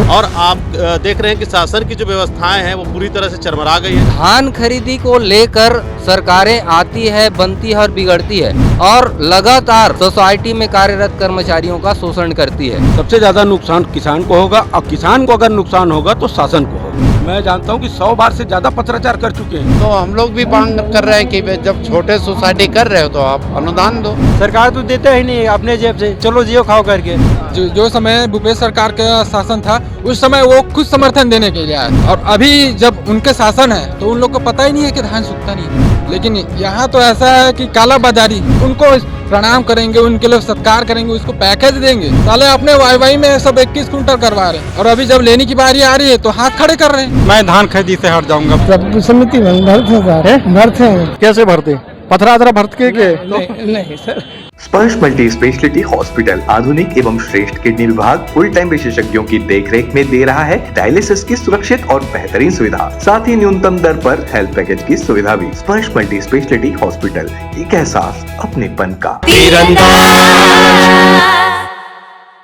और आप देख रहे हैं कि शासन की जो व्यवस्थाएं हैं वो पूरी तरह से चरमरा गई है। धान खरीदी को लेकर सरकारें आती है, बनती है और बिगड़ती है और लगातार सोसाइटी में कार्यरत कर्मचारियों का शोषण करती है। सबसे ज्यादा नुकसान किसान को होगा और किसान को अगर नुकसान होगा तो शासन को होगा। मैं जानता हूं कि 100 बार से ज्यादा पत्राचार कर चुके हैं। तो हम लोग भी मांग कर रहे हैं कि जब छोटे सोसाइटी कर रहे हो तो आप अनुदान दो। सरकार तो देते ही नहीं अपने जेब से, चलो जियो खाओ करके। जो समय भूपेश सरकार का शासन था उस समय वो खुद समर्थन देने के लिए आए और अभी जब उनके शासन है तो उन लोग को पता ही नहीं है कि धान सूखता नहीं है। लेकिन यहाँ तो ऐसा है कि काला बाजारी, उनको प्रणाम करेंगे, उनके लिए सत्कार करेंगे, उसको पैकेज देंगे। साले अपने वाई में सब 21 कुंटल करवा रहे हैं और अभी जब लेने की बारी आ रही है तो हाथ खड़े कर रहे हैं। मैं धान खरीदी से हट जाऊंगा। समिति में भरते हैं। कैसे भरते? पथरा भरत के नहीं सर। स्पर्श मल्टी स्पेशलिटी हॉस्पिटल आधुनिक एवं श्रेष्ठ किडनी विभाग फुल टाइम विशेषज्ञों की देखरेख में दे रहा है डायलिसिस की सुरक्षित और बेहतरीन सुविधा, साथ ही न्यूनतम दर पर हेल्थ पैकेज की सुविधा भी। स्पर्श मल्टी स्पेशलिटी हॉस्पिटल, एक एहसास अपनेपन का।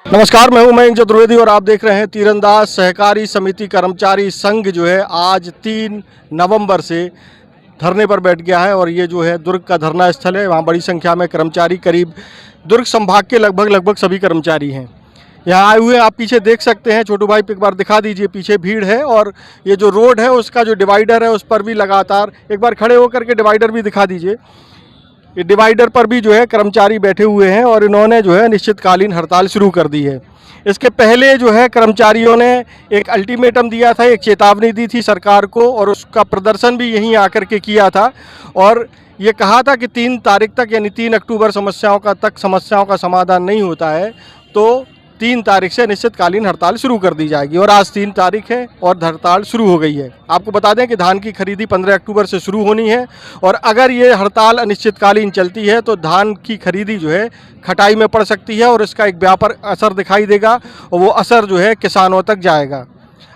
नमस्कार, मैं हूं मयंक चतुर्वेदी और आप देख रहे हैं तीरंदाज सहकारी समिति कर्मचारी संघ जो है आज 3 नवंबर से धरने पर बैठ गया है। और ये जो है दुर्ग का धरना स्थल है। वहाँ बड़ी संख्या में कर्मचारी, करीब दुर्ग संभाग के लगभग सभी कर्मचारी हैं यहाँ आए हुए। आप पीछे देख सकते हैं, छोटू भाई एक बार दिखा दीजिए, पीछे भीड़ है। और ये जो रोड है उसका जो डिवाइडर है उस पर भी लगातार, एक बार खड़े होकर के डिवाइडर भी दिखा दीजिए, ये डिवाइडर पर भी जो है कर्मचारी बैठे हुए हैं और इन्होंने जो है निश्चितकालीन हड़ताल शुरू कर दी है। इसके पहले जो है कर्मचारियों ने एक अल्टीमेटम दिया था, एक चेतावनी दी थी सरकार को और उसका प्रदर्शन भी यहीं आकर के किया था और ये कहा था कि 3 तारीख तक यानी 3 अक्टूबर समस्याओं का समाधान नहीं होता है तो 3 तारीख से निश्चितकालीन हड़ताल शुरू कर दी जाएगी। और आज 3 तारीख है और हड़ताल शुरू हो गई है। आपको बता दें कि धान की खरीदी 15 अक्टूबर से शुरू होनी है और अगर ये हड़ताल अनिश्चितकालीन चलती है तो धान की खरीदी जो है खटाई में पड़ सकती है और इसका एक व्यापक असर दिखाई देगा और वो असर जो है किसानों तक जाएगा।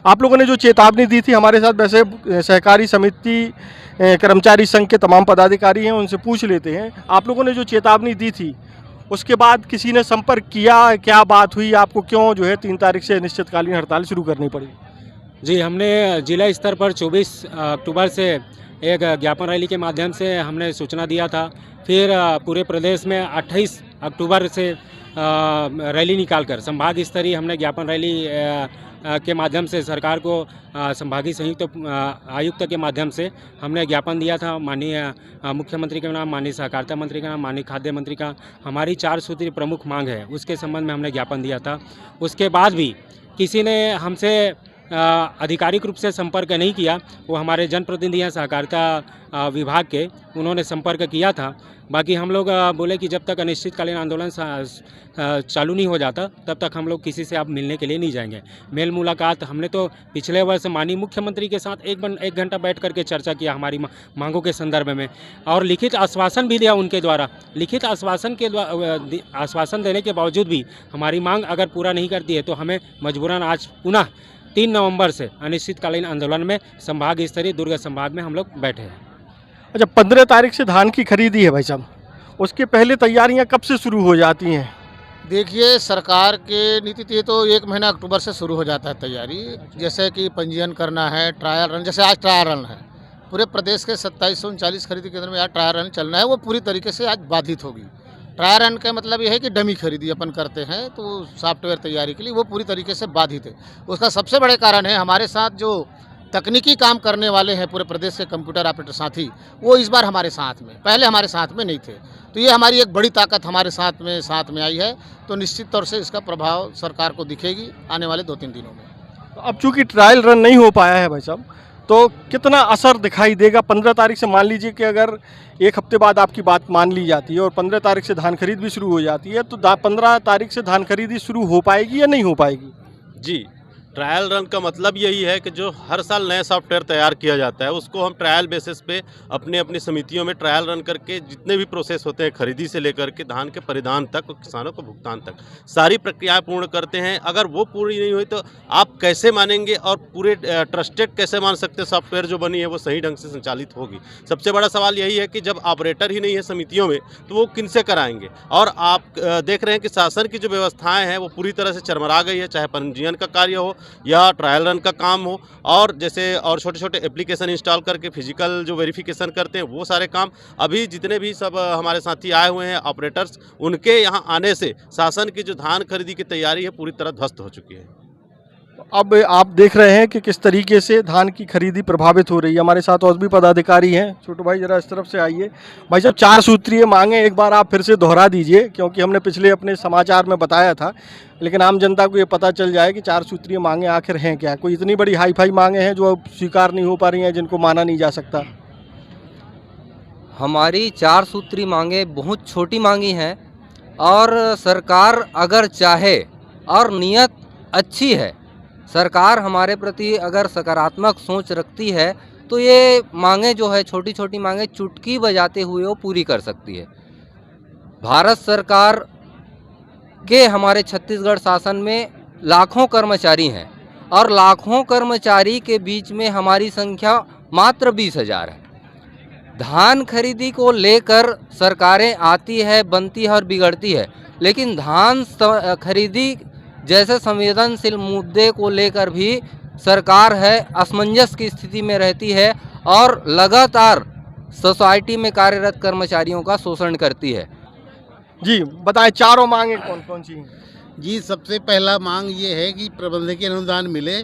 आप लोगों ने जो चेतावनी दी थी, हमारे साथ वैसे सहकारी समिति कर्मचारी संघ के तमाम पदाधिकारी हैं, उनसे पूछ लेते हैं। आप लोगों ने जो चेतावनी दी थी उसके बाद किसी ने संपर्क किया? क्या बात हुई? आपको क्यों जो है 3 तारीख से निश्चितकालीन हड़ताल शुरू करनी पड़ी? जी, हमने जिला स्तर पर 24 अक्टूबर से एक ज्ञापन रैली के माध्यम से हमने सूचना दिया था। फिर पूरे प्रदेश में 28 अक्टूबर से रैली निकालकर संभाग स्तरीय हमने ज्ञापन रैली के माध्यम से सरकार को संभागीय संयुक्त आयुक्त के माध्यम से हमने ज्ञापन दिया था। माननीय मुख्यमंत्री के नाम, माननीय सहकारिता मंत्री का नाम, माननीय खाद्य मंत्री का, हमारी 4 सूत्रीय प्रमुख मांग है उसके संबंध में हमने ज्ञापन दिया था। उसके बाद भी किसी ने हमसे आधिकारिक रूप से संपर्क नहीं किया। वो हमारे जनप्रतिनिधि हैं सहकारिता विभाग के, उन्होंने संपर्क किया था। बाकी हम लोग बोले कि जब तक अनिश्चितकालीन आंदोलन चालू नहीं हो जाता तब तक हम लोग किसी से आप मिलने के लिए नहीं जाएंगे। मेल मुलाकात हमने तो पिछले वर्ष माननीय मुख्यमंत्री के साथ एक घंटा बैठ करके चर्चा किया हमारी मांगों के संदर्भ में और लिखित आश्वासन भी दिया उनके द्वारा। लिखित आश्वासन देने के बावजूद भी हमारी मांग अगर पूरा नहीं करती है तो हमें मजबूरन आज पुनः 3 नवंबर से अनिश्चितकालीन आंदोलन में संभाग स्तरीय दुर्ग संभाग में हम लोग बैठे हैं। अच्छा, 15 तारीख से धान की खरीदी है भाई साहब, उसके पहले तैयारियां कब से शुरू हो जाती हैं? देखिए, सरकार के नीति थी तो 1 महीना अक्टूबर से शुरू हो जाता है तैयारी। जैसे कि पंजीयन करना है, ट्रायल रन, जैसे आज ट्रायल रन है पूरे प्रदेश के 2739 खरीदी केंद्र में आज ट्रायल रन चलना है, वो पूरी तरीके से आज बाधित होगी। ट्रायल रन का मतलब ये है कि डमी खरीदी अपन करते हैं तो सॉफ्टवेयर तैयारी के लिए वो पूरी तरीके से बाधित है। उसका सबसे बड़े कारण है हमारे साथ जो तकनीकी काम करने वाले हैं पूरे प्रदेश के कंप्यूटर ऑपरेटर साथी, वो इस बार हमारे साथ में, पहले हमारे साथ में नहीं थे। तो ये हमारी एक बड़ी ताकत हमारे साथ में आई है। तो निश्चित तौर से इसका प्रभाव सरकार को दिखेगी आने वाले 2-3 दिनों में। अब चूंकि ट्रायल रन नहीं हो पाया है भाई साहब, तो कितना असर दिखाई देगा 15 तारीख से? मान लीजिए कि अगर 1 हफ्ते बाद आपकी बात मान ली जाती है और 15 तारीख से धान खरीद भी शुरू हो जाती है तो 15 तारीख से धान खरीदी शुरू हो पाएगी या नहीं हो पाएगी? जी, ट्रायल रन का मतलब यही है कि जो हर साल नया सॉफ्टवेयर तैयार किया जाता है उसको हम ट्रायल बेसिस पे अपनी अपनी समितियों में ट्रायल रन करके जितने भी प्रोसेस होते हैं खरीदी से लेकर के धान के परिधान तक और किसानों को भुगतान तक सारी प्रक्रियाएं पूर्ण करते हैं। अगर वो पूरी नहीं हुई तो आप कैसे मानेंगे और पूरे ट्रस्टेड कैसे मान सकते हैं सॉफ्टवेयर जो बनी है वो सही ढंग से संचालित होगी। सबसे बड़ा सवाल यही है कि जब ऑपरेटर ही नहीं है समितियों में तो वो किनसे कराएंगे। और आप देख रहे हैं कि शासन की जो व्यवस्थाएँ हैं वो पूरी तरह से चरमरा गई है, चाहे पंजीयन का कार्य हो या ट्रायल रन का काम हो और जैसे और छोटे छोटे एप्लीकेशन इंस्टॉल करके फिजिकल जो वेरिफिकेशन करते हैं वो सारे काम। अभी जितने भी सब हमारे साथी आए हुए हैं ऑपरेटर्स, उनके यहाँ आने से शासन की जो धान खरीदी की तैयारी है पूरी तरह ध्वस्त हो चुकी है। अब आप देख रहे हैं कि किस तरीके से धान की खरीदी प्रभावित हो रही है। हमारे साथ और भी पदाधिकारी हैं। छोटू भाई जरा इस तरफ से आइए। भाई साहब, 4 सूत्रीय मांगे एक बार आप फिर से दोहरा दीजिए, क्योंकि हमने पिछले अपने समाचार में बताया था, लेकिन आम जनता को ये पता चल जाए कि 4 सूत्रीय मांगे आखिर हैं क्या। कोई इतनी बड़ी हाई फाई मांगे हैं जो स्वीकार नहीं हो पा रही हैं, जिनको माना नहीं जा सकता? हमारी 4 सूत्री मांगे बहुत छोटी मांगी हैं और सरकार अगर चाहे और नीयत अच्छी है, सरकार हमारे प्रति अगर सकारात्मक सोच रखती है तो ये मांगे जो है छोटी छोटी मांगे चुटकी बजाते हुए वो पूरी कर सकती है। भारत सरकार के हमारे छत्तीसगढ़ शासन में लाखों कर्मचारी हैं और लाखों कर्मचारी के बीच में हमारी संख्या मात्र 20,000 है। धान खरीदी को लेकर सरकारें आती है, बनती है और बिगड़ती है, लेकिन धान खरीदी जैसे संवेदनशील मुद्दे को लेकर भी सरकार है असमंजस की स्थिति में रहती है और लगातार सोसाइटी में कार्यरत कर्मचारियों का शोषण करती है। जी बताएं, चारों मांगे कौन कौन सी हैं? जी, सबसे पहला मांग ये है कि प्रबंधकीय अनुदान मिले।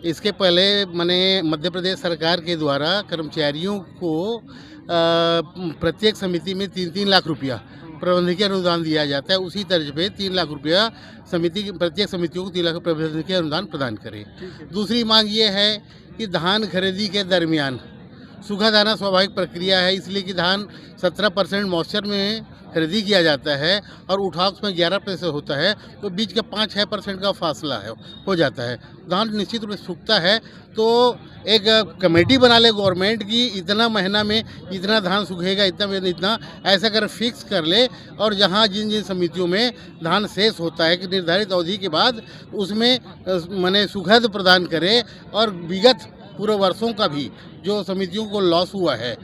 इसके पहले मैंने मध्य प्रदेश सरकार के द्वारा कर्मचारियों को प्रत्येक समिति में 3-3 लाख रुपया प्रबंधकीय अनुदान दिया जाता है। उसी तर्ज पे 3 लाख रुपया प्रत्येक समितियों को 3 लाख प्रबंधकीय अनुदान प्रदान करें। दूसरी मांग ये है कि धान खरीदी के दरमियान सूखा दाना स्वाभाविक प्रक्रिया है, इसलिए कि धान 17% मॉइस्चर में खरीदी किया जाता है और उठाव में 11% होता है, तो बीच का 5-6% का फासला हो जाता है। धान निश्चित रूप से सूखता है तो एक कमेटी बना ले गवर्नमेंट की, इतना महीना में इतना धान सूखेगा, इतना ऐसा कर फिक्स कर ले, और जहाँ जिन जिन समितियों में धान शेष होता है कि निर्धारित अवधि के बाद उसमें माने सुखद प्रदान करे। और विगत पूरे वर्षों का भी जो समितियों को लॉस हुआ है,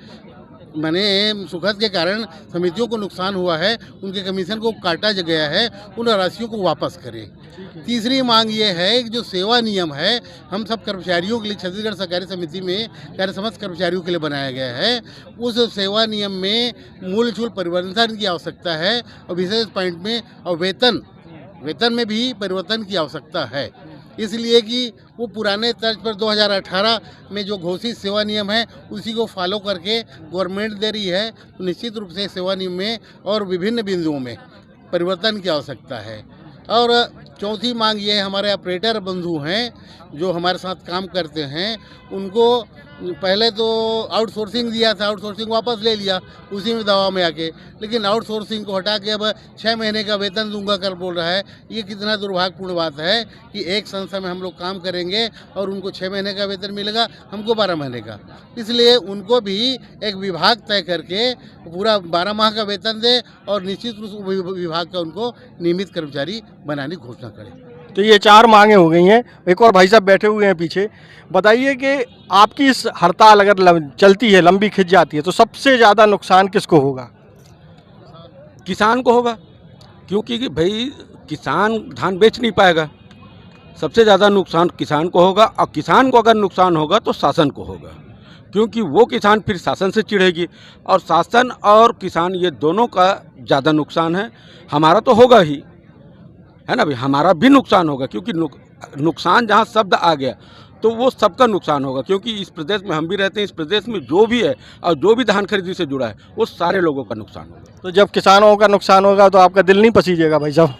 मैंने सुखद के कारण समितियों को नुकसान हुआ है, उनके कमीशन को काटा गया है, उन राशियों को वापस करें। तीसरी मांग ये है कि जो सेवा नियम है हम सब कर्मचारियों के लिए छत्तीसगढ़ सहकारी समिति में कार्य समस्त कर्मचारियों के लिए बनाया गया है, उस सेवा नियम में मूल शुल्क परिवर्तन की आवश्यकता है और विशेष पॉइंट में और वेतन में भी परिवर्तन की आवश्यकता है। इसलिए कि वो पुराने तर्ज पर 2018 में जो घोषित सेवा नियम है उसी को फॉलो करके गवर्नमेंट दे रही है, तो निश्चित रूप से सेवा नियम में और विभिन्न बिंदुओं में परिवर्तन की आवश्यकता है। और चौथी मांग ये है, हमारे ऑपरेटर बंधु हैं जो हमारे साथ काम करते हैं, उनको पहले तो आउटसोर्सिंग दिया था, आउटसोर्सिंग वापस ले लिया उसी में दवा में आके, लेकिन आउटसोर्सिंग को हटा के अब 6 महीने का वेतन दूंगा कर बोल रहा है। ये कितना दुर्भाग्यपूर्ण बात है कि एक संस्था में हम लोग काम करेंगे और उनको 6 महीने का वेतन मिलेगा, हमको 12 महीने का। इसलिए उनको भी एक विभाग तय करके पूरा 12 माह का वेतन दे और निश्चित रूप से विभाग का उनको नियमित कर्मचारी बनाने की घोषणा करे। तो ये 4 मांगे हो गई हैं। एक और भाई साहब बैठे हुए हैं पीछे, बताइए कि आपकी इस हड़ताल अगर चलती है, लंबी खिंच जाती है, तो सबसे ज़्यादा नुकसान किसको होगा? किसान को होगा, क्योंकि भाई किसान धान बेच नहीं पाएगा। सबसे ज़्यादा नुकसान किसान को होगा, और किसान को अगर नुकसान होगा तो शासन को होगा, क्योंकि वो किसान फिर शासन से चिढ़ेगी, और शासन और किसान ये दोनों का ज़्यादा नुकसान है। हमारा तो होगा ही, है ना भाई, हमारा भी नुकसान होगा, क्योंकि नुकसान जहाँ शब्द आ गया तो वो सबका नुकसान होगा, क्योंकि इस प्रदेश में हम भी रहते हैं, इस प्रदेश में जो भी है और जो भी धान खरीदी से जुड़ा है वो सारे लोगों का नुकसान होगा। तो जब किसानों का नुकसान होगा तो आपका दिल नहीं पसीजेगा भाई साहब?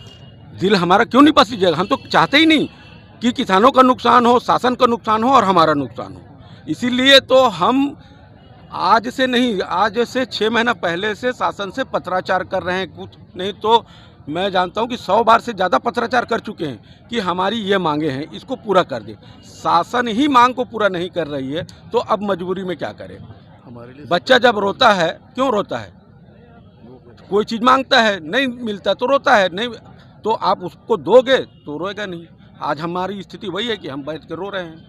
दिल हमारा क्यों नहीं पसीजेगा? हम तो चाहते ही नहीं कि किसानों का नुकसान हो, शासन का नुकसान हो और हमारा नुकसान हो। इसीलिए तो हम आज से नहीं, आज से 6 महीना पहले से शासन से पत्राचार कर रहे हैं, कुछ नहीं तो मैं जानता हूं कि 100 बार से ज़्यादा पत्राचार कर चुके हैं कि हमारी ये मांगे हैं, इसको पूरा कर दे। शासन ही मांग को पूरा नहीं कर रही है तो अब मजबूरी में क्या करें। बच्चा जब रोता है, क्यों रोता है? कोई चीज़ मांगता है, नहीं मिलता तो रोता है, नहीं तो आप उसको दोगे तो रोएगा नहीं। आज हमारी स्थिति वही है कि हम बैठ कर रो रहे हैं।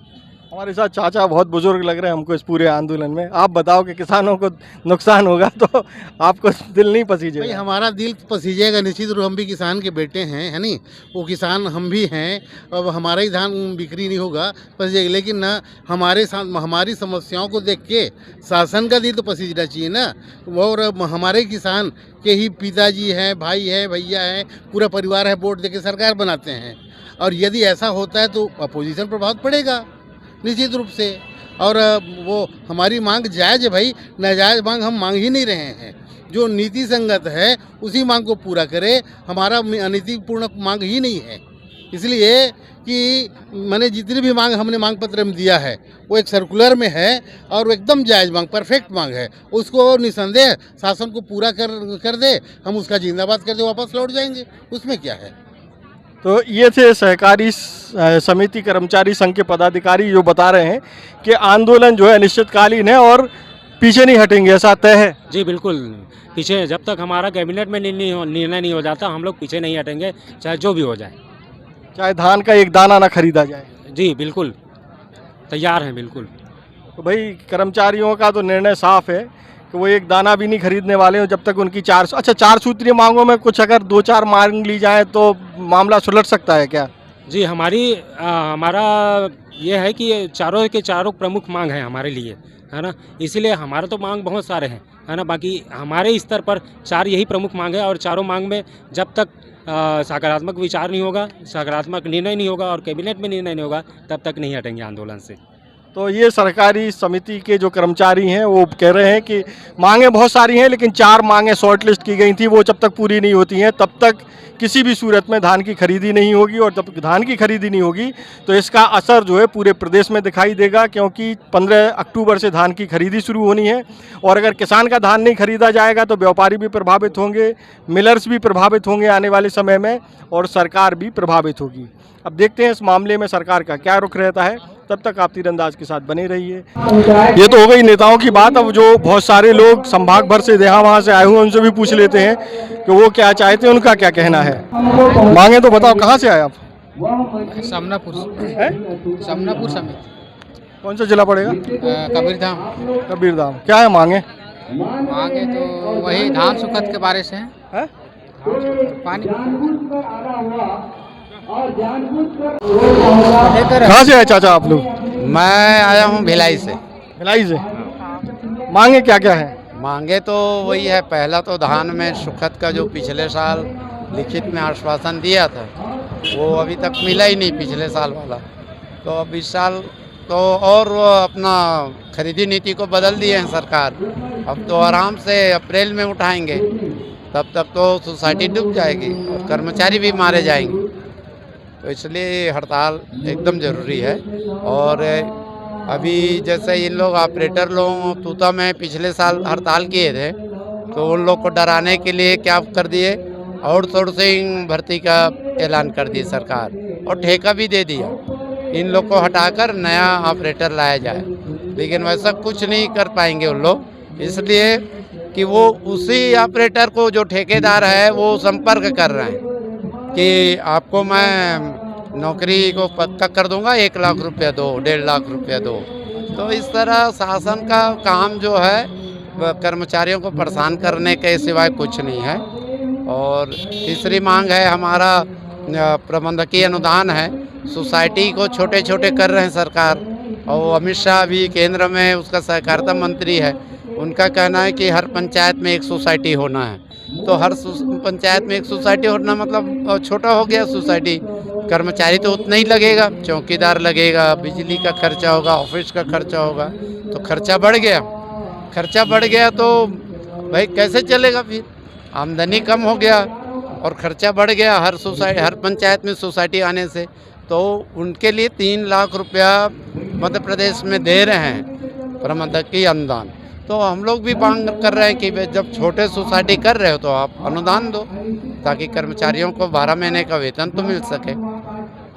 हमारे साथ चाचा बहुत बुजुर्ग लग रहे हैं हमको इस पूरे आंदोलन में। आप बताओ कि किसानों को नुकसान होगा तो आपको दिल नहीं भाई पसीजेगा? हमारा दिल पसीजेगा निश्चित रूप, हम भी किसान के बेटे हैं, है नहीं। वो किसान हम भी हैं, अब हमारा ही धान बिक्री नहीं होगा पसीजेगा, लेकिन ना हमारे साथ हमारी समस्याओं को देख के शासन का दिल तो पसीजना चाहिए ना। और हमारे किसान के ही पिताजी हैं, भाई हैं, भैया हैं, पूरा परिवार है, वोट देके सरकार बनाते हैं। और यदि ऐसा होता है तो अपोजिशन प्रभाव पड़ेगा निश्चित रूप से। और वो हमारी मांग जायज़ है भाई, नाजायज़ मांग हम मांग ही नहीं रहे हैं। जो नीति संगत है उसी मांग को पूरा करे, हमारा अनीतिपूर्ण मांग ही नहीं है। इसलिए कि मैंने जितनी भी मांग हमने मांग पत्र में दिया है वो एक सर्कुलर में है और वो एकदम जायज़ मांग, परफेक्ट मांग है। उसको निसंदेह शासन को पूरा कर दे, हम उसका जिंदाबाद कर दे, वापस लौट जाएंगे, उसमें क्या है। तो ये थे सहकारी समिति कर्मचारी संघ के पदाधिकारी जो बता रहे हैं कि आंदोलन जो है अनिश्चितकालीन है और पीछे नहीं हटेंगे, ऐसा तय है। जी बिल्कुल, पीछे जब तक हमारा कैबिनेट में निर्णय नहीं हो जाता हम लोग पीछे नहीं हटेंगे, चाहे जो भी हो जाए, चाहे धान का एक दाना ना खरीदा जाए। जी बिल्कुल तैयार हैं बिल्कुल। तो भाई कर्मचारियों का तो निर्णय साफ है कि वो एक दाना भी नहीं खरीदने वाले हो जब तक उनकी 4 सूत्रीय मांगों में कुछ अगर 2-4 मांग ली जाए तो मामला सुलझ सकता है क्या? जी हमारा ये है कि ये चारों के चारों प्रमुख मांग है हमारे लिए, है ना। इसीलिए हमारा तो मांग बहुत सारे हैं, है ना। बाकी हमारे स्तर पर 4 यही प्रमुख मांग है और चारों मांग में जब तक सकारात्मक विचार नहीं होगा, सकारात्मक निर्णय नहीं होगा और कैबिनेट में निर्णय नहीं होगा तब तक नहीं हटेंगे आंदोलन से। तो ये सरकारी समिति के जो कर्मचारी हैं वो कह रहे हैं कि मांगें बहुत सारी हैं लेकिन 4 मांगें शॉर्ट लिस्ट की गई थी, वो जब तक पूरी नहीं होती हैं तब तक किसी भी सूरत में धान की खरीदी नहीं होगी। और जब धान की खरीदी नहीं होगी तो इसका असर जो है पूरे प्रदेश में दिखाई देगा, क्योंकि 15 अक्टूबर से धान की खरीदी शुरू होनी है। और अगर किसान का धान नहीं खरीदा जाएगा तो व्यापारी भी प्रभावित होंगे, मिलर्स भी प्रभावित होंगे आने वाले समय में, और सरकार भी प्रभावित होगी। अब देखते हैं इस मामले में सरकार का क्या रुख रहता है। तब तक आप तीरंदाज के साथ बने रहिए। ये तो हो गई नेताओं की बात। अब जो बहुत सारे लोग संभाग भर से यहाँ वहाँ से आए हुए उनसे भी पूछ लेते हैं कि वो क्या चाहते हैं, उनका क्या कहना है। मांगे तो बताओ, कहाँ से आए आप? सामनापुर समिति। कौन सा जिला पड़ेगा? कबीरधाम। क्या है मांगे? मांगे तो वही धान सुखद के बारे से है? पानी कहाँ से आए चाचा आप लोग? मैं आया हूँ भिलाई से। भिलाई से। मांगे क्या क्या है? मांगे तो वही है, पहला तो धान में सुखद का जो पिछले साल लिखित में आश्वासन दिया था वो अभी तक मिला ही नहीं, पिछले साल वाला। तो अब इस साल तो और अपना खरीदी नीति को बदल दिए हैं सरकार। अब तो आराम से अप्रैल में उठाएंगे, तब तक तो सोसाइटी डूब जाएगी और कर्मचारी भी मारे जाएंगे। तो इसलिए हड़ताल एकदम ज़रूरी है। और अभी जैसे इन लोग ऑपरेटर लोग तूता में पिछले साल हड़ताल किए थे तो उन लोग को डराने के लिए क्या कर दिए, आउटसोर्सिंग भर्ती का ऐलान कर दी सरकार और ठेका भी दे दिया। इन लोग को हटाकर नया ऑपरेटर लाया जाए, लेकिन वैसा कुछ नहीं कर पाएंगे उन लोग, इसलिए कि वो उसी ऑपरेटर को जो ठेकेदार है वो संपर्क कर रहे हैं कि आपको मैं नौकरी को पक्का कर दूंगा, 1 लाख रुपया दो, 1.5 लाख रुपया दो। तो इस तरह शासन का काम जो है कर्मचारियों को परेशान करने के सिवाय कुछ नहीं है। और तीसरी मांग है हमारा प्रबंधकीय अनुदान है, सोसाइटी को छोटे छोटे कर रहे हैं सरकार। और अमित शाह भी केंद्र में उसका सहकारिता मंत्री है, उनका कहना है कि हर पंचायत में 1 सोसाइटी होना है। तो हर पंचायत में 1 सोसाइटी होना मतलब छोटा हो गया सोसाइटी, कर्मचारी तो उतना ही लगेगा, चौकीदार लगेगा, बिजली का खर्चा होगा, ऑफिस का खर्चा होगा, तो खर्चा बढ़ गया। खर्चा बढ़ गया तो भाई कैसे चलेगा, फिर आमदनी कम हो गया और खर्चा बढ़ गया हर पंचायत में सोसाइटी आने से। तो उनके लिए 3 लाख रुपया मध्य प्रदेश में दे रहे हैं प्रबंधकीय अनुदान। तो हम लोग भी मांग कर रहे हैं कि भाई जब छोटे सोसाइटी कर रहे हो तो आप अनुदान दो, ताकि कर्मचारियों को 12 महीने का वेतन तो मिल सके।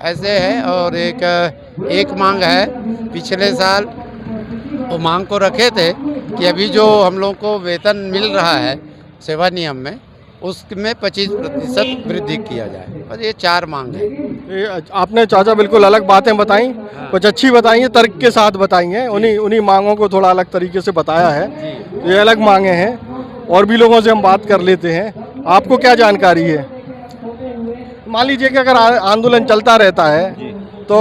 ऐसे है। और एक मांग है, पिछले साल वो मांग को रखे थे कि अभी जो हम लोग को वेतन मिल रहा है सेवा नियम में, उसमें 25% वृद्धि किया जाए। बस ये 4 मांग है। ये आपने चाचा बिल्कुल अलग बातें बताई, कुछ अच्छी बताई हैं, तर्क के साथ बताई हैं, उन्हीं मांगों को थोड़ा अलग तरीके से बताया है। ये अलग मांगे हैं। और भी लोगों से हम बात कर लेते हैं। आपको क्या जानकारी है? मान लीजिए कि अगर आंदोलन चलता रहता है तो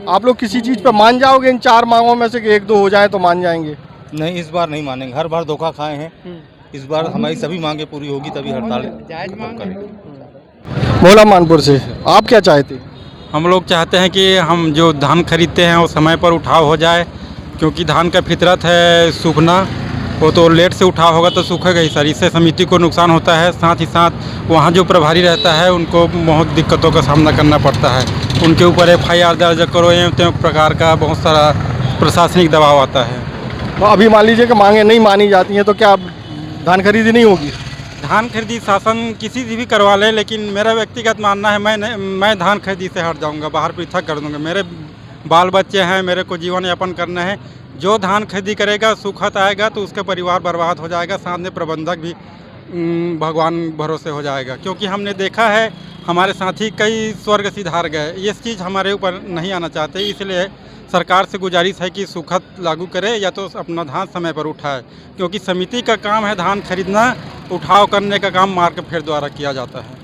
आप लोग किसी चीज़ पर मान जाओगे? इन 4 मांगों में से कि 1-2 हो जाए तो मान जाएंगे? नहीं, इस बार नहीं मानेंगे। हर बार धोखा खाए हैं। इस बार हमारी सभी मांगे पूरी होगी तभी हड़ताल करेंगे। भोला मानपुर से आप क्या चाहते? हम लोग चाहते हैं कि हम जो धान खरीदते हैं वो समय पर उठाव हो जाए, क्योंकि धान का फितरत है सूखना। वो तो लेट से उठाव होगा तो सूखेगा ही सर, इससे समिति को नुकसान होता है। साथ ही साथ वहाँ जो प्रभारी रहता है उनको बहुत दिक्कतों का सामना करना पड़ता है। उनके ऊपर FIR दर्ज करो, एवं प्रकार का बहुत सारा प्रशासनिक दबाव आता है। तो अभी मान लीजिए कि मांगे नहीं मानी जाती हैं तो क्या धान खरीदी नहीं होगी? धान खरीदी शासन किसी से भी करवा ले, लेकिन मेरा व्यक्तिगत मानना है मैं धान खरीदी से हट जाऊंगा, बाहर पृथक कर दूंगा। मेरे बाल बच्चे हैं, मेरे को जीवन यापन करना है। जो धान खरीदी करेगा सुखत आएगा तो उसका परिवार बर्बाद हो जाएगा, साथ में प्रबंधक भी भगवान भरोसे हो जाएगा। क्योंकि हमने देखा है हमारे साथी कई स्वर्ग सिधार गए। ये चीज़ हमारे ऊपर नहीं आना चाहते, इसलिए सरकार से गुजारिश है कि सुखत लागू करे या तो अपना धान समय पर उठाए, क्योंकि समिति का काम है धान खरीदना, उठाव करने का काम मार्केट फेयर द्वारा किया जाता है।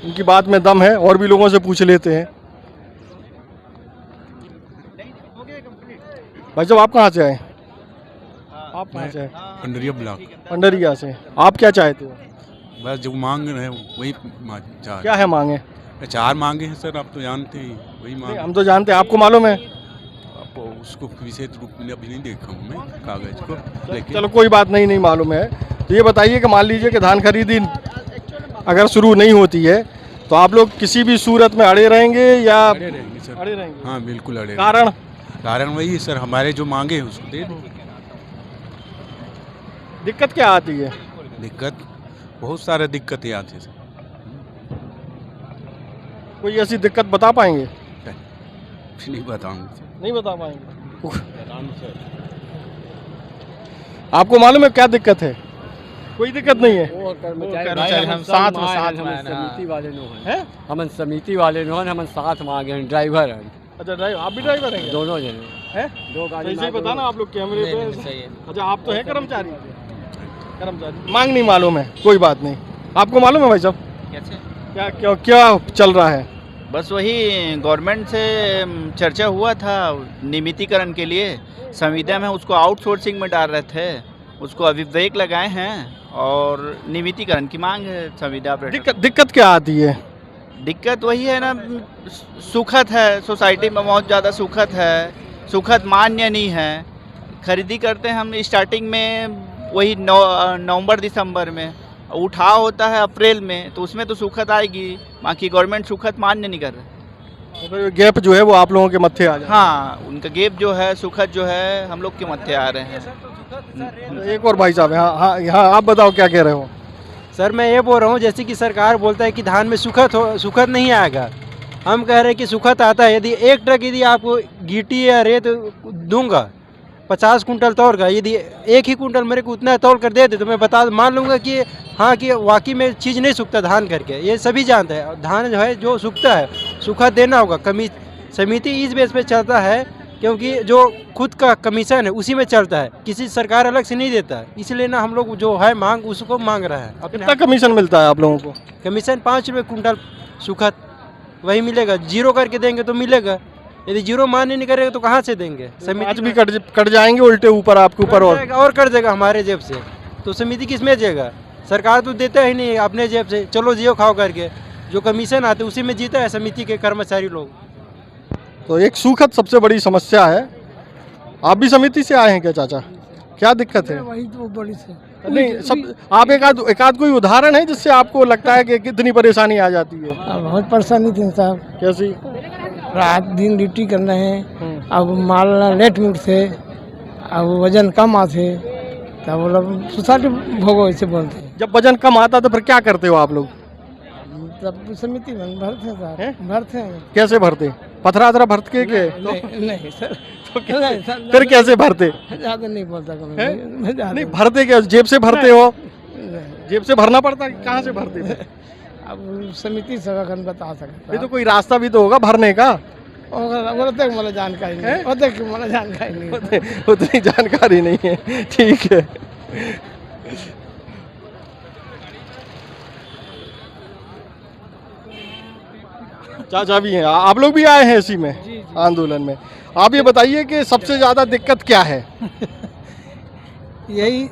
उनकी बात में दम है। और भी लोगों से पूछ लेते हैं। भाई साहब आप कहाँ से आए? आप कहाँ से आए? पंडरिया ब्लॉक। पंडरिया से। आप क्या चाहते हो? बस जो मांग रहे हैं वही क्या है मांगे? 4 मांगे हैं सर, आप तो जानते ही वही मांग। हम तो जानते हैं, आपको मालूम है? आपको उसको विशेष रूप में अभी नहीं देखा हूँ मैं कागज को, लेकिन चलो कोई बात नहीं मालूम है। तो ये बताइए कि मान लीजिए कि धान खरीदी अगर शुरू नहीं होती है तो आप लोग किसी भी सूरत में अड़े रहेंगे या? अड़े रहेंगे सर। अड़े रहेंगे? हाँ बिल्कुल अड़े। कारण वही है सर, हमारे जो मांगे हैं उसको दे दो। दिक्कत क्या आती है? दिक्कत बहुत सारे दिक्कतें आती है सर। कोई ऐसी दिक्कत बता पाएंगे? नहीं बताऊंगा। नहीं बता पाएंगे। आपको मालूम है क्या दिक्कत है? कोई दिक्कत नहीं है। हम साथ समिति वाले हैं, हम समिति वाले हम साथ में आ गए, ड्राइवर हैं। अच्छा ड्राइवर, आप भी ड्राइवर हैं? दोनों जने हैं? 2 गाड़ी सही बताना आप लोग कैमरे पे। अच्छा आप तो हैं कर्मचारी? मांग नहीं मालूम है, कोई बात नहीं। आपको मालूम है भाई साहब कैसे क्या चल रहा है? बस वही गवर्नमेंट से चर्चा हुआ था नियमितीकरण के लिए, संविदा में उसको आउटसोर्सिंग में डाल रहे थे, उसको अभिवेक लगाए हैं और नियमितीकरण की मांग है संविदा पर। दिक्कत क्या आती है? दिक्कत वही है ना, सुखत है, सोसाइटी में बहुत ज़्यादा सुखत है, सुखत मान्य नहीं है। खरीदी करते हैं हम स्टार्टिंग में वही नवंबर दिसंबर में, उठाव होता है अप्रैल में, तो उसमें तो सुखत आएगी, बाकी गवर्नमेंट सुखत मान्य नहीं कर रहा। तो गैप जो है वो आप लोगों के मत्थे आ जाए। हाँ, उनका गैप जो है सुखत जो है हम लोग के मत्थे आ रहे हैं। एक और भाई साहब, हाँ आप बताओ क्या कह रहे हो? सर मैं ये बोल रहा हूँ, जैसे कि सरकार बोलता है कि धान में सुखत नहीं आएगा, हम कह रहे हैं कि सुखत आता है। यदि 1 ट्रक यदि आपको गिट्टी या रेत दूंगा 50 कुंटल तौल का, यदि 1 ही कुंटल मेरे को उतना तौल कर दे दे तो मैं मान लूँगा कि हाँ कि वाकई में चीज़ नहीं सूखता धान करके। ये सभी जानते हैं धान जो है जो सूखता है सूखा देना होगा। समिति इस बेस पे चलता है क्योंकि जो खुद का कमीशन है उसी में चलता है, किसी सरकार अलग से नहीं देता है। इसलिए ना हम लोग जो है मांग उसको मांग रहे हैं। कितना कमीशन मिलता है आप लोगों को? कमीशन 5 रुपये कुंटल सूखत वही मिलेगा। 0 करके देंगे तो मिलेगा, यदि 0 मान्य नहीं करेगा तो कहाँ से देंगे? समिति आज भी कट जाएंगे उल्टे ऊपर आपके ऊपर और कट जाएगा हमारे जेब से, तो समिति किस में देगा? सरकार तो देता ही नहीं अपने जेब से, चलो जियो खाओ करके। जो कमीशन आते उसी में जीता है समिति के कर्मचारी लोग। तो एक सूखत सबसे बड़ी समस्या है। आप भी समिति से आए हैं क्या चाचा? क्या दिक्कत है? वही तो बड़ी से नहीं सब आप एक आध कोई उदाहरण है जिससे आपको लगता है कि कितनी परेशानी आ जाती है? बहुत परेशानी थी साहब। कैसी? रात दिन ड्यूटी करना है, अब माल लेट में उठते, अब वजन कम आते, क्या बोला सोसाइटी भोगो ऐसे बोलते हैं। जब वजन कम आता तो फिर क्या करते हो आप लोग? तब समिति में भरते हैं साहब, भरते हैं। कैसे भरते? पथरा भरत के नहीं सर, तो फिर कैसे भरते? ज़्यादा नहीं बोलता कभी। नहीं भरते क्या, जेब से भरते हो? जेब से भरना पड़ता है, कहाँ से भरते थे? अब समिति सभाखंड बता सकता। ये तो कोई रास्ता भी तो होगा भरने का। मतलब जानकारी नहीं, मतलब जानकारी नहीं, उतनी जानकारी नहीं है, ठीक है। चाचा भी हैं, आप लोग भी आए हैं इसी में आंदोलन में। आप ये बताइए कि सबसे ज्यादा दिक्कत क्या है? यही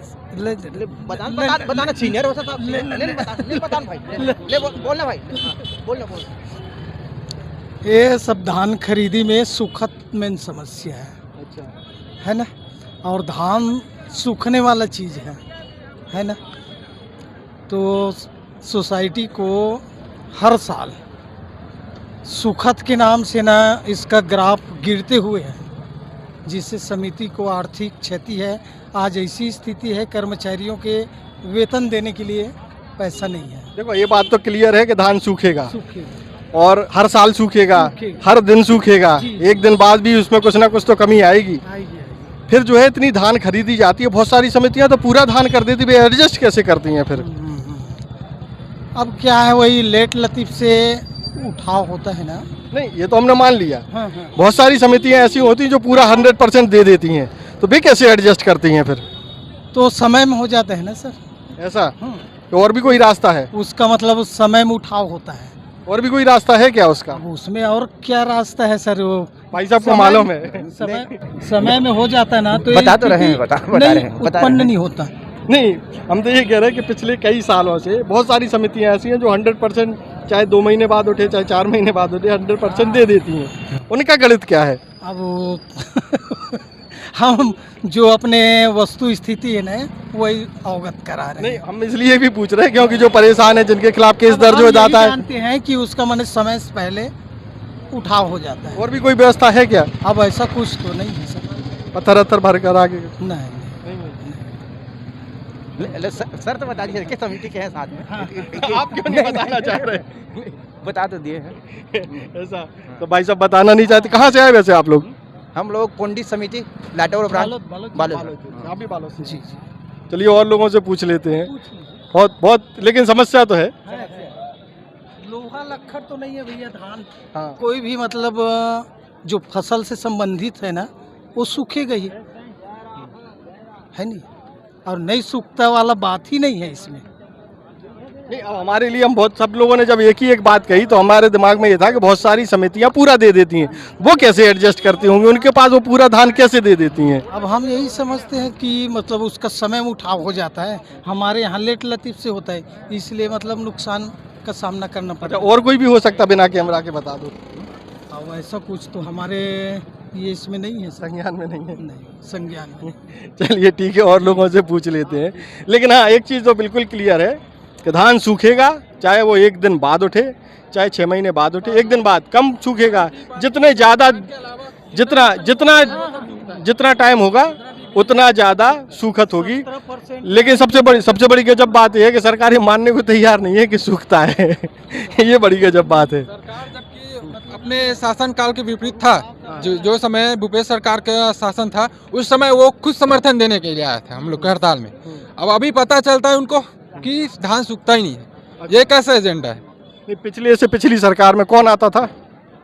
बताना सीनियर हो सकता बोलना भाई बोलना। ये सब धान खरीदी में सुखद मेन समस्या है। अच्छा है ना, और धान सूखने वाला चीज़ है ना, तो सोसाइटी को हर साल सुखद के नाम से ना इसका ग्राफ गिरते हुए है, जिससे समिति को आर्थिक क्षति है। आज ऐसी स्थिति है, कर्मचारियों के वेतन देने के लिए पैसा नहीं है। देखो ये बात तो क्लियर है कि धान सूखेगा और हर साल सूखेगा, हर दिन सूखेगा, एक दिन बाद भी उसमें कुछ ना कुछ तो कमी आएगी। फिर जो है इतनी धान खरीदी जाती है, बहुत सारी समितियां तो पूरा धान कर देती है, एडजस्ट कैसे करती हैं फिर? अब क्या है, वही लेट लतीफ से उठाव होता है ना। नहीं ये तो हमने मान लिया। हाँ। बहुत सारी समितियां ऐसी होती हैं जो पूरा 100% दे देती हैं, तो वे कैसे एडजस्ट करती हैं फिर? तो समय में हो जाता है ना सर। ऐसा तो और भी कोई रास्ता है उसका? मतलब उस समय में उठाव होता है। और भी कोई रास्ता है क्या उसका? उसमें और क्या रास्ता है सर? वो भाई साहब को मालूम है। समय में हो जाता है ना, तो बता तो रहे हैं, उत्पन्न नहीं होता। नहीं हम तो ये कह रहे हैं कि पिछले कई सालों से बहुत सारी समितियां ऐसी हैं जो 100% चाहे 2 महीने बाद उठे चाहे 4 महीने बाद उठे 100% दे देती हैं। उनका गणित क्या है? अब हम जो अपने वस्तु स्थिति है ना वही अवगत करा रहे हैं। नहीं हम इसलिए भी पूछ रहे हैं क्योंकि जो परेशान है, जिनके खिलाफ केस दर्ज हो जाता है, जानते हैं कि उसका मन समय से पहले उठाव हो जाता है। और भी कोई व्यवस्था है क्या? अब ऐसा कुछ तो नहीं है सर। पत्थर भर कर आगे नहीं। सर तो बता दीजिए किस समिति के हैं साथ में। हाँ। आप क्यों नहीं बताना चाह रहे? बता तो दिए हैं। ऐसा तो भाई साहब बताना नहीं चाहते। कहाँ से आए वैसे आप लोग? हम लोग पंडित समिति लाटोर बालोद से। जी। चलिए और लोगों से पूछ लेते हैं। बहुत लेकिन समस्या तो है। लोहा लक्खड़ तो नहीं है भैया, धान। हाँ। कोई भी मतलब जो फसल से संबंधित है ना वो सूखेगा ही, है नहीं, और नहीं सूखता वाला बात ही नहीं है इसमें। नहीं अब हमारे लिए हम बहुत सब लोगों ने जब एक बात कही तो हमारे दिमाग में ये था कि बहुत सारी समितियां पूरा दे देती हैं, वो कैसे एडजस्ट करती होंगी, उनके पास वो पूरा धान कैसे दे देती हैं? अब हम यही समझते हैं कि मतलब उसका समय में उठाव हो जाता है, हमारे यहाँ लेट लतीफ से होता है, इसलिए मतलब नुकसान का सामना करना पड़ता है। और कोई भी हो सकता बिना कैमरा के बता दो। अब ऐसा कुछ तो हमारे ये इसमें नहीं है, संज्ञान में नहीं है। नहीं संज्ञान में। चलिए ठीक है, और लोगों से पूछ लेते हैं। लेकिन हाँ एक चीज़ तो बिल्कुल क्लियर है कि धान सूखेगा, चाहे वो 1 दिन बाद उठे चाहे 6 महीने बाद उठे। 1 दिन बाद कम सूखेगा, जितने ज़्यादा जितना टाइम होगा उतना ज़्यादा सूखत होगी। लेकिन सबसे बड़ी गजब बात यह है कि सरकार ये मानने को तैयार नहीं है कि सूखता है। ये बड़ी गजब बात है। अपने शासन काल के विपरीत था, जो समय भूपेश सरकार का शासन था उस समय वो खुद समर्थन देने के लिए आया था हम लोग के हड़ताल में। अब अभी पता चलता है उनको कि धान सूखता ही नहीं है। ये कैसा एजेंडा है? पिछली सरकार में कौन आता था?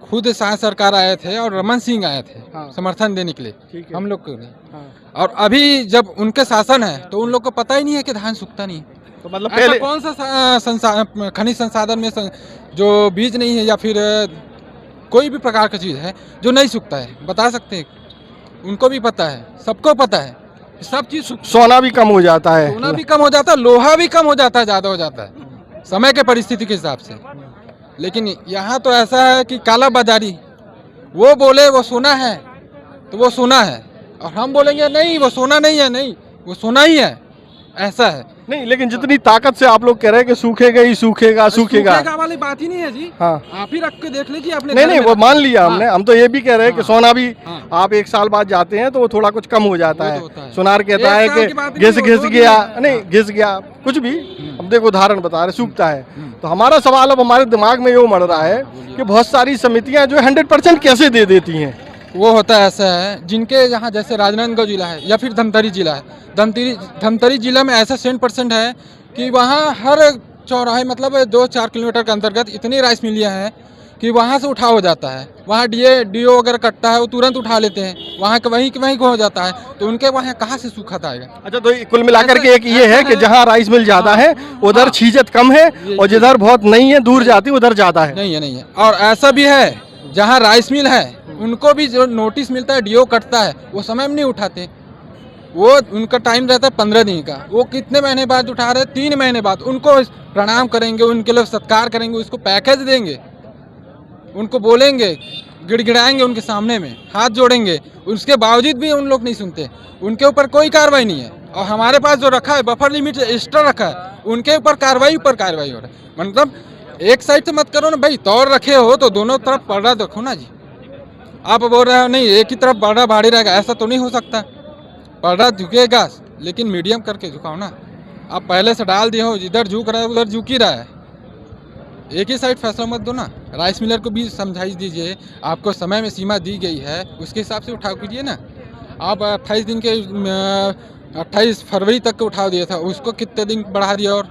खुद शाह सरकार आए थे और रमन सिंह आए थे। हाँ। समर्थन देने के लिए, हम लोग को नहीं। हाँ। और अभी जब उनके शासन है तो उन लोग को पता ही नहीं है कि धान सूखता नहीं। तो मतलब पहले कौन सा खनिज संसाधन में जो बीज नहीं है या फिर कोई भी प्रकार की चीज़ है जो नहीं सूखता है, बता सकते हैं? उनको भी पता है, सबको पता है, सब चीज़। सोना भी कम हो जाता है, सोना भी कम हो जाता है, लोहा भी कम हो जाता है, ज़्यादा हो जाता है समय के परिस्थिति के हिसाब से। लेकिन यहाँ तो ऐसा है कि काला बाजारी, वो बोले वो सोना है तो वो सोना है, और हम बोलेंगे नहीं वो सोना नहीं है, नहीं वो सोना ही है, ऐसा है। नहीं, लेकिन जितनी ताकत से आप लोग कह रहे हैं कि सूखेगा ही सूखेगा सूखेगा, वाली बात ही नहीं है जी। हाँ आप ही रख के देख लीजिए अपने नहीं घर नहीं में वो रख मान के। लिया हमने, हाँ। हम तो ये भी कह रहे हैं कि हाँ। सोना भी हाँ। आप 1 साल बाद जाते हैं तो वो थोड़ा कुछ कम हो जाता वो है। तो होता है। सोनार कहता है एक साल कि की बात घिस नहीं, घिस 2 गया, दिन। नहीं घिस गया कुछ भी, हम देखो उदाहरण बता रहे सूखता है। तो हमारा सवाल अब हमारे दिमाग में ये मड़ रहा है कि बहुत सारी समितियां जो 100% कैसे दे देती हैं। वो होता है ऐसा है, जिनके यहाँ जैसे राजनांदगांव जिला है या फिर धमतरी जिला है, धमतरी जिला में ऐसा 100% है कि वहाँ हर चौराहे मतलब 2-4 किलोमीटर के अंतर्गत इतनी राइस मिलियाँ हैं कि वहाँ से उठा हो जाता है। वहाँ डीओ वगैरह कटता है, वो तुरंत उठा लेते हैं, वहाँ के वहीं को हो जाता है। तो उनके वहाँ कहाँ से सूखा आएगा? अच्छा, तो कुल मिलाकर के एक ये है कि जहाँ राइस मिल ज़्यादा है उधर छीजत कम है, और जिधर बहुत नहीं है दूर जाती उधर ज़्यादा है। नहीं है। और ऐसा भी है जहाँ राइस मिल है उनको भी जो नोटिस मिलता है, डीओ कटता है, वो समय में नहीं उठाते। वो उनका टाइम रहता है 15 दिन का, वो कितने महीने बाद उठा रहे हैं? 3 महीने बाद। उनको प्रणाम करेंगे, उनके लिए सत्कार करेंगे, उसको पैकेज देंगे, उनको बोलेंगे, गिड़गिड़ाएंगे उनके सामने में, हाथ जोड़ेंगे, उसके बावजूद भी उन लोग नहीं सुनते। उनके ऊपर कोई कार्रवाई नहीं है। और हमारे पास जो रखा है बफर लिमिट एक्स्ट्रा रखा है, उनके ऊपर कार्रवाई हो रहा है। मतलब एक साइड से मत करो ना भाई, तौर रखे हो तो दोनों तरफ पलड़ा रखो ना जी। आप बोल रहे हो नहीं एक ही तरफ पलड़ा भारी रहेगा, ऐसा तो नहीं हो सकता। पलड़ा झुकेगा लेकिन मीडियम करके झुकाओ ना। आप पहले से डाल दिए हो, जिधर झुक रहा है उधर झुक ही रहा है। एक ही साइड फैसला मत दो ना। राइस मिलर को भी समझाई दीजिए, आपको समय में सीमा दी गई है, उसके हिसाब से उठाव कीजिए ना। आप 28 दिन के 28 फरवरी तक के उठाव दिया था, उसको कितने दिन बढ़ा दिया? और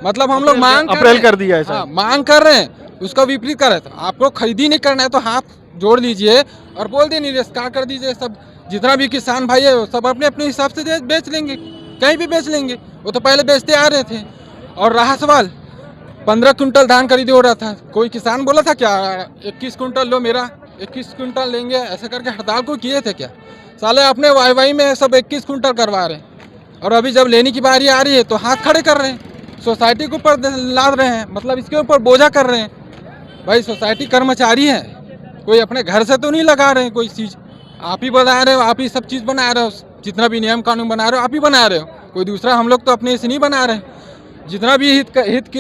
मतलब हम लोग मांग अप्रैल कर दिया है। हाँ, मांग कर रहे हैं, उसका विपरीत कर रहे थे। आपको खरीदी नहीं करना है तो हाथ जोड़ लीजिए और बोल दिए निरस्कार कर दीजिए। सब जितना भी किसान भाई है सब अपने अपने हिसाब से बेच लेंगे, कहीं भी बेच लेंगे। वो तो पहले बेचते आ रहे थे। और रहा सवाल 15 कुंटल धान खरीदे हो रहा था, कोई किसान बोला था क्या 21 कुंटल लो मेरा, 21 कुंटल लेंगे ऐसे करके हड़ताल को किए थे क्या? साले अपने वाई में सब 21 कुंटल करवा रहे हैं। और अभी जब लेने की बारी आ रही है तो हाथ खड़े कर रहे हैं, सोसाइटी के ऊपर लाद रहे हैं, मतलब इसके ऊपर बोझा कर रहे हैं। भाई सोसाइटी कर्मचारी है, कोई अपने घर से तो नहीं लगा रहे हैं कोई चीज़। आप ही बना रहे हो, आप ही सब चीज़ बना रहे हो, जितना भी नियम कानून बना रहे हो आप ही बना रहे हो, कोई दूसरा हम लोग तो अपने से नहीं बना रहे। जितना भी हित के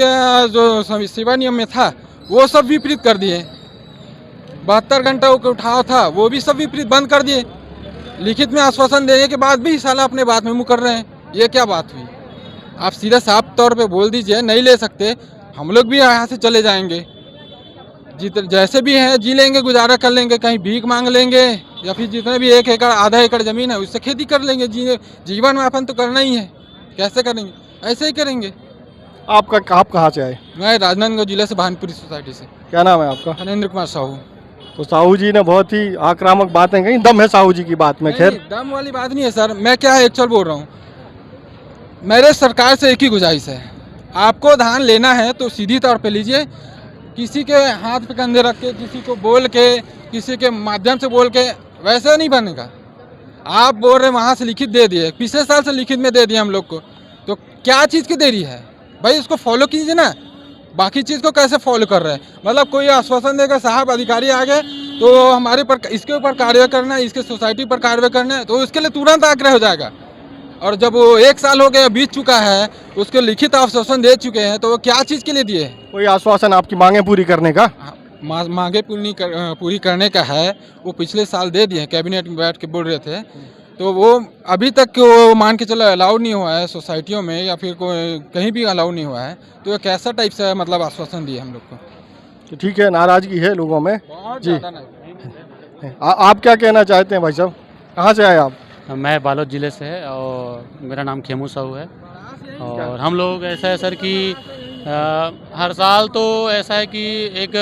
जो सेवा नियम में था वो सब विपरीत कर दिए। 72 घंटा का उठाव था वो भी सब विपरीत बंद कर दिए। लिखित में आश्वासन देने के बाद भी साला अपने बात में मुँह कर रहे हैं। ये क्या बात हुई? आप सीधा साफ तौर पे बोल दीजिए नहीं ले सकते, हम लोग भी यहाँ से चले जाएंगे। जैसे भी हैं जी लेंगे, गुजारा कर लेंगे, कहीं भीख मांग लेंगे या फिर जितने भी 1 एकड़ आधा एकड़ ज़मीन है उससे खेती कर लेंगे। जीवन यापन तो करना ही है, कैसे करेंगे? ऐसे ही करेंगे। आप कहाँ से आए? मैं राजनांदगांव जिले से भानपुरी सोसाइटी से। क्या नाम है आपका? धनेंद्र कुमार साहू। तो साहू जी ने बहुत ही आक्रामक बातें कही, दम है साहू जी की बात में। खैर दम वाली बात नहीं है सर, मैं क्या एक्चुअल बोल रहा हूँ। मेरे सरकार से एक ही गुजारिश है, आपको धान लेना है तो सीधी तौर पे लीजिए, किसी के हाथ पे कंधे रख के, किसी को बोल के, किसी के माध्यम से बोल के वैसे नहीं बनेगा। आप बोल रहे वहाँ से लिखित दे दिए, पिछले साल से लिखित में दे दिए हम लोग को, तो क्या चीज़ की देरी है भाई? उसको फॉलो कीजिए ना। बाकी चीज़ को कैसे फॉलो कर रहे हैं? मतलब कोई आश्वासन देगा साहब अधिकारी आ गए तो हमारे पर इसके ऊपर कार्रवाई करना है, इसके सोसाइटी पर कार्रवाई करना है, तो उसके लिए तुरंत आग्रह हो जाएगा। और जब वो 1 साल हो गया बीत चुका है, उसके लिखित आश्वासन दे चुके हैं, तो वो क्या चीज़ के लिए दिए? कोई आश्वासन आपकी मांगे पूरी करने का? मांगे पूरी करने का है, वो पिछले साल दे दिए, कैबिनेट में बैठ के बोल रहे थे। तो वो अभी तक वो मान के चलो अलाउ नहीं हुआ है सोसाइटियों में या फिर कोई कहीं भी अलाउ नहीं हुआ है। तो कैसा टाइप से मतलब आश्वासन दिए हम लोग को? तो ठीक है, नाराजगी है लोगों में जी। आप क्या कहना चाहते हैं भाई साहब? कहाँ से आए आप? मैं बालोद ज़िले से है और मेरा नाम खेमू साहू है। और हम लोग ऐसा है सर कि हर साल तो ऐसा है कि एक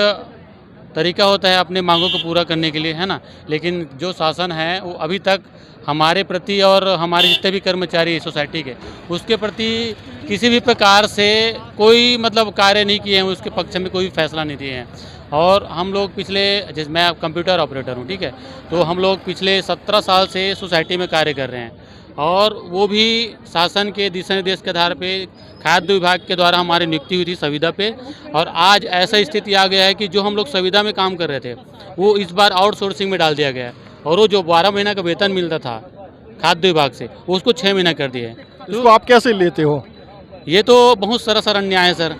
तरीका होता है अपने मांगों को पूरा करने के लिए, है ना। लेकिन जो शासन है वो अभी तक हमारे प्रति और हमारे जितने भी कर्मचारी सोसाइटी के उसके प्रति किसी भी प्रकार से कोई मतलब कार्य नहीं किए हैं, उसके पक्ष में कोई फैसला नहीं दिए हैं। और हम लोग पिछले, जैसे मैं कंप्यूटर ऑपरेटर हूँ, ठीक है, तो हम लोग पिछले 17 साल से सोसाइटी में कार्य कर रहे हैं और वो भी शासन के दिशा निर्देश के आधार पे खाद्य विभाग के द्वारा हमारी नियुक्ति हुई थी संविदा पे। और आज ऐसा स्थिति आ गया है कि जो हम लोग संविदा में काम कर रहे थे वो इस बार आउटसोर्सिंग में डाल दिया गया है और वो जो 12 महीना का वेतन मिलता था खाद्य विभाग से उसको 6 महीना कर दिया है। इसको आप कैसे लेते हो? ये तो बहुत सरासर अन्याय है सर।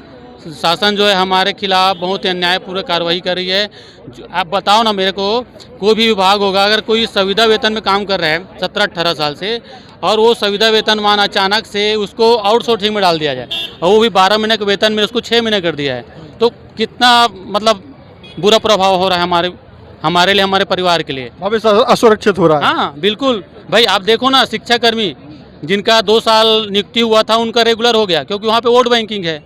शासन जो है हमारे खिलाफ बहुत ही अन्यायपूर्वक कार्रवाई कर रही है। आप बताओ ना मेरे को, कोई भी विभाग होगा, अगर कोई संविदा वेतन में काम कर रहा है 17-18 साल से, और वो संविदा वेतनमान अचानक से उसको आउटसोर्सिंग में डाल दिया जाए, और वो भी 12 महीने के वेतन में उसको 6 महीने कर दिया है, तो कितना मतलब बुरा प्रभाव हो रहा है हमारे लिए, हमारे परिवार के लिए। भविष्य असुरक्षित हो रहा है। हाँ बिल्कुल भाई, आप देखो ना, शिक्षाकर्मी जिनका 2 साल नियुक्ति हुआ था उनका रेगुलर हो गया, क्योंकि वहाँ पे वोट बैंकिंग है,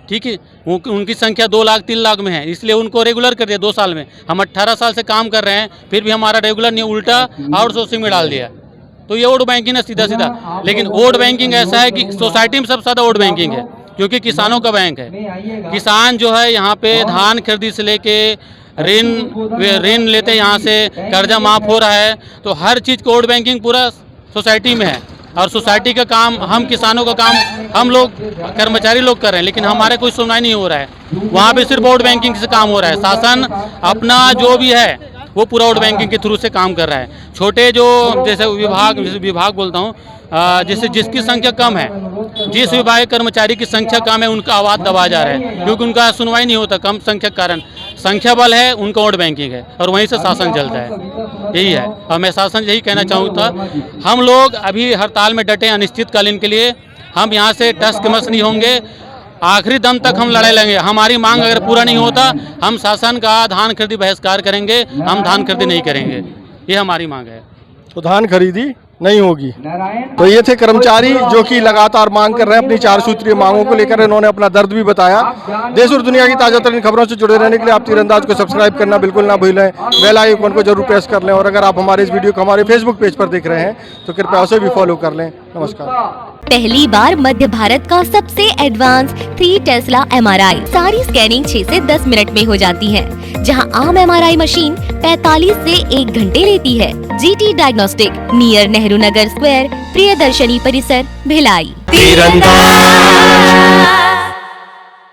ठीक है। उनकी संख्या 2 लाख 3 लाख में है, इसलिए उनको रेगुलर कर दिया 2 साल में। हम 18 साल से काम कर रहे हैं, फिर भी हमारा रेगुलर नहीं, उल्टा आउटसोर्सिंग में डाल दिया। तो ये वोट बैंकिंग है सीधा सीधा। लेकिन वोट बैंकिंग ऐसा है कि सोसाइटी में सबसे ज़्यादा वोट बैंकिंग है, क्योंकि किसानों का बैंक है। किसान जो है यहाँ पे धान खरीदी से लेके ऋण लेते हैं, यहाँ से कर्जा माफ़ हो रहा है, तो हर चीज़ को वोट बैंकिंग पूरा सोसाइटी में है। और सोसाइटी का काम, हम किसानों का काम हम लोग कर्मचारी लोग कर रहे हैं, लेकिन हमारे कोई सुनवाई नहीं हो रहा है। वहाँ पे सिर्फ वोट बैंकिंग से काम हो रहा है। शासन अपना जो भी है वो पूरा वोट बैंकिंग के थ्रू से काम कर रहा है। छोटे जो जैसे विभाग बोलता हूँ, जैसे जिसकी संख्या कम है, जिस विभाग के कर्मचारी की संख्या कम है, उनका आवाज़ दबाया जा रहा है, क्योंकि उनका सुनवाई नहीं होता कम संख्या के कारण। संख्या बल है, उनका वोट बैंकिंग है, और वहीं से शासन चलता है। यही है, और मैं शासन यही कहना चाहूँगा, हम लोग अभी हड़ताल में डटे अनिश्चितकालीन के लिए। हम यहाँ से टस के मस नहीं होंगे, आखिरी दम तक हम लड़ाई लेंगे। हमारी मांग अगर पूरा नहीं होता, हम शासन का धान खरीदी बहिष्कार करेंगे, हम धान खरीदी नहीं करेंगे, ये हमारी मांग है। तो धान खरीदी नहीं होगी। तो ये थे कर्मचारी जो कि लगातार मांग कर रहे हैं अपनी 4 सूत्रीय मांगों को लेकर। इन्होंने अपना दर्द भी बताया। देश और दुनिया की ताजा तरीन खबरों से जुड़े रहने के लिए आप तीरंदाज को सब्सक्राइब करना बिल्कुल ना भूलें, बेल आइकन को जरूर प्रेस कर लें, और अगर आप हमारे इस वीडियो को हमारे फेसबुक पेज पर देख रहे हैं तो कृपया उसे भी फॉलो कर लें। नमस्कार। पहली बार मध्य भारत का सबसे एडवांस 3 टेस्ला MRI, सारी स्कैनिंग 6 से 10 मिनट में हो जाती है, जहां आम MRI मशीन 45 से 1 घंटे लेती है। GT diagnostic, near Nehru Nagar square, Priyadarshini परिसर, भिलाई। तीरंदाज।